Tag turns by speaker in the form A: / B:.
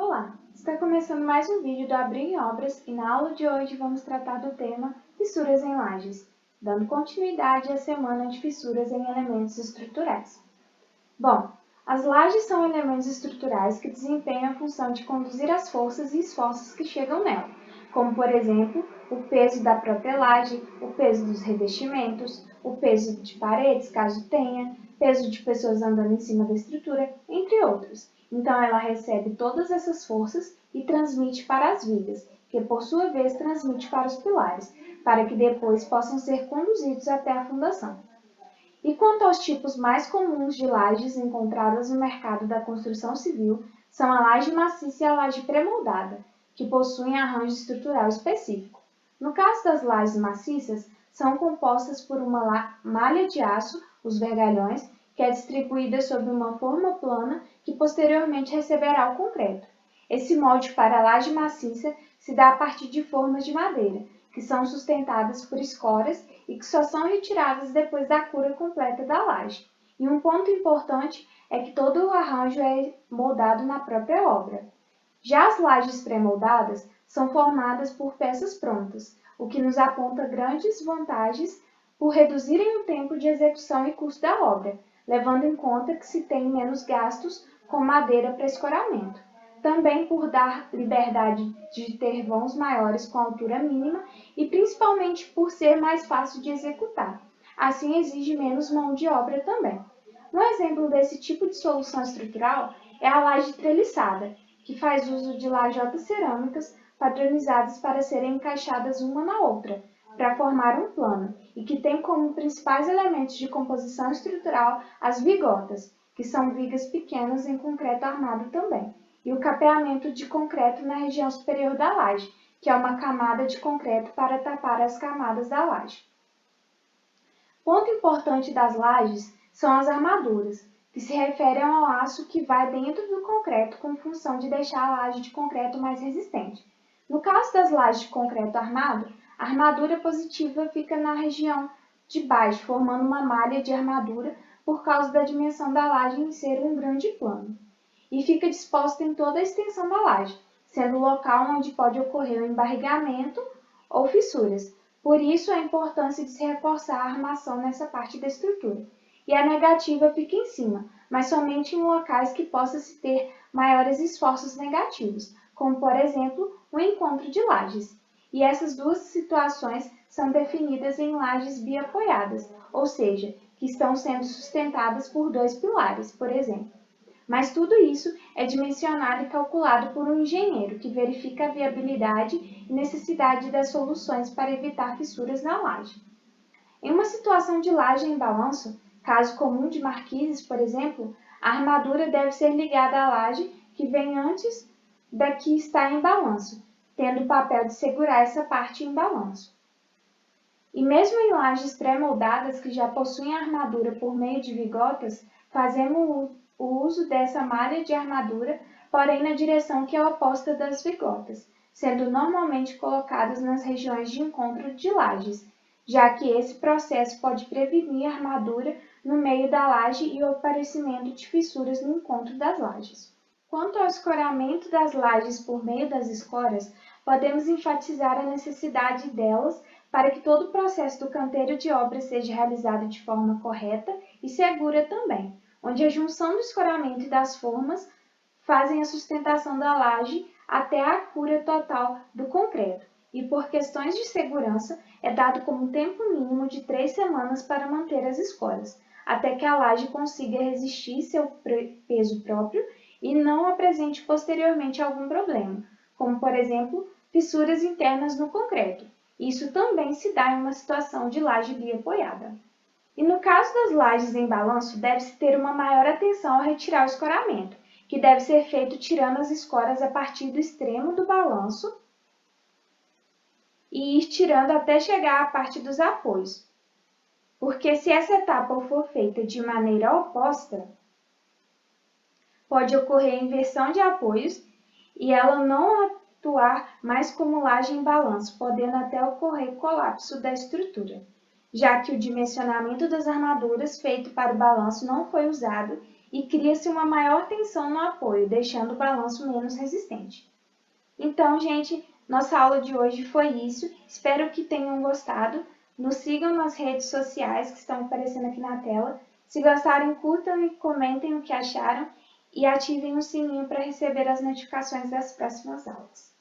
A: Olá, está começando mais um vídeo do Abril em Obras e na aula de hoje vamos tratar do tema fissuras em lajes, dando continuidade à semana de fissuras em elementos estruturais. Bom, as lajes são elementos estruturais que desempenham a função de conduzir as forças e esforços que chegam nela, como por exemplo, o peso da própria laje, o peso dos revestimentos, o peso de paredes, caso tenha, peso de pessoas andando em cima da estrutura, entre outros. Então, ela recebe todas essas forças e transmite para as vigas, que por sua vez transmite para os pilares, para que depois possam ser conduzidos até a fundação. E quanto aos tipos mais comuns de lajes encontradas no mercado da construção civil, são a laje maciça e a laje pré-moldada, que possuem arranjo estrutural específico. No caso das lajes maciças, são compostas por uma malha de aço, os vergalhões, que é distribuída sobre uma forma plana que posteriormente receberá o concreto. Esse molde para a laje maciça se dá a partir de formas de madeira, que são sustentadas por escoras e que só são retiradas depois da cura completa da laje. E um ponto importante é que todo o arranjo é moldado na própria obra. Já as lajes pré-moldadas são formadas por peças prontas, o que nos aponta grandes vantagens por reduzirem o tempo de execução e custo da obra, levando em conta que se tem menos gastos com madeira para escoramento. Também por dar liberdade de ter vãos maiores com altura mínima e principalmente por ser mais fácil de executar. Assim exige menos mão de obra também. Um exemplo desse tipo de solução estrutural é a laje treliçada, que faz uso de lajotas cerâmicas padronizadas para serem encaixadas uma na outra, para formar um plano, e que tem como principais elementos de composição estrutural as vigotas, que são vigas pequenas em concreto armado também, e o capeamento de concreto na região superior da laje, que é uma camada de concreto para tapar as camadas da laje. Ponto importante das lajes são as armaduras, que se referem ao aço que vai dentro do concreto com função de deixar a laje de concreto mais resistente. No caso das lajes de concreto armado, a armadura positiva fica na região de baixo, formando uma malha de armadura por causa da dimensão da laje em ser um grande plano. E fica disposta em toda a extensão da laje, sendo o local onde pode ocorrer o embarrigamento ou fissuras. Por isso, a importância de se reforçar a armação nessa parte da estrutura. E a negativa fica em cima, mas somente em locais que possa-se ter maiores esforços negativos, como, por exemplo, o encontro de lajes. E essas duas situações são definidas em lajes biapoiadas, ou seja, que estão sendo sustentadas por dois pilares, por exemplo. Mas tudo isso é dimensionado e calculado por um engenheiro que verifica a viabilidade e necessidade das soluções para evitar fissuras na laje. Em uma situação de laje em balanço, caso comum de marquises, por exemplo, a armadura deve ser ligada à laje que vem antes da que está em balanço, tendo o papel de segurar essa parte em balanço. E mesmo em lajes pré-moldadas que já possuem armadura por meio de vigotas, fazemos o uso dessa malha de armadura, porém na direção que é oposta das vigotas, sendo normalmente colocadas nas regiões de encontro de lajes, já que esse processo pode prevenir a armadura no meio da laje e o aparecimento de fissuras no encontro das lajes. Quanto ao escoramento das lajes por meio das escoras, podemos enfatizar a necessidade delas para que todo o processo do canteiro de obra seja realizado de forma correta e segura também, onde a junção do escoramento e das formas fazem a sustentação da laje até a cura total do concreto. E por questões de segurança, é dado como tempo mínimo de 3 semanas para manter as escoras, até que a laje consiga resistir seu peso próprio e não apresente posteriormente algum problema, como por exemplo, fissuras internas no concreto. Isso também se dá em uma situação de laje biapoiada. E no caso das lajes em balanço, deve-se ter uma maior atenção ao retirar o escoramento, que deve ser feito tirando as escoras a partir do extremo do balanço e ir tirando até chegar à parte dos apoios. Porque se essa etapa for feita de maneira oposta, pode ocorrer inversão de apoios e ela não atuar mais como laje em balanço, podendo até ocorrer colapso da estrutura, já que o dimensionamento das armaduras feito para o balanço não foi usado e cria-se uma maior tensão no apoio, deixando o balanço menos resistente. Então, gente, nossa aula de hoje foi isso. Espero que tenham gostado. Nos sigam nas redes sociais que estão aparecendo aqui na tela. Se gostarem, curtam e comentem o que acharam e ativem o sininho para receber as notificações das próximas aulas.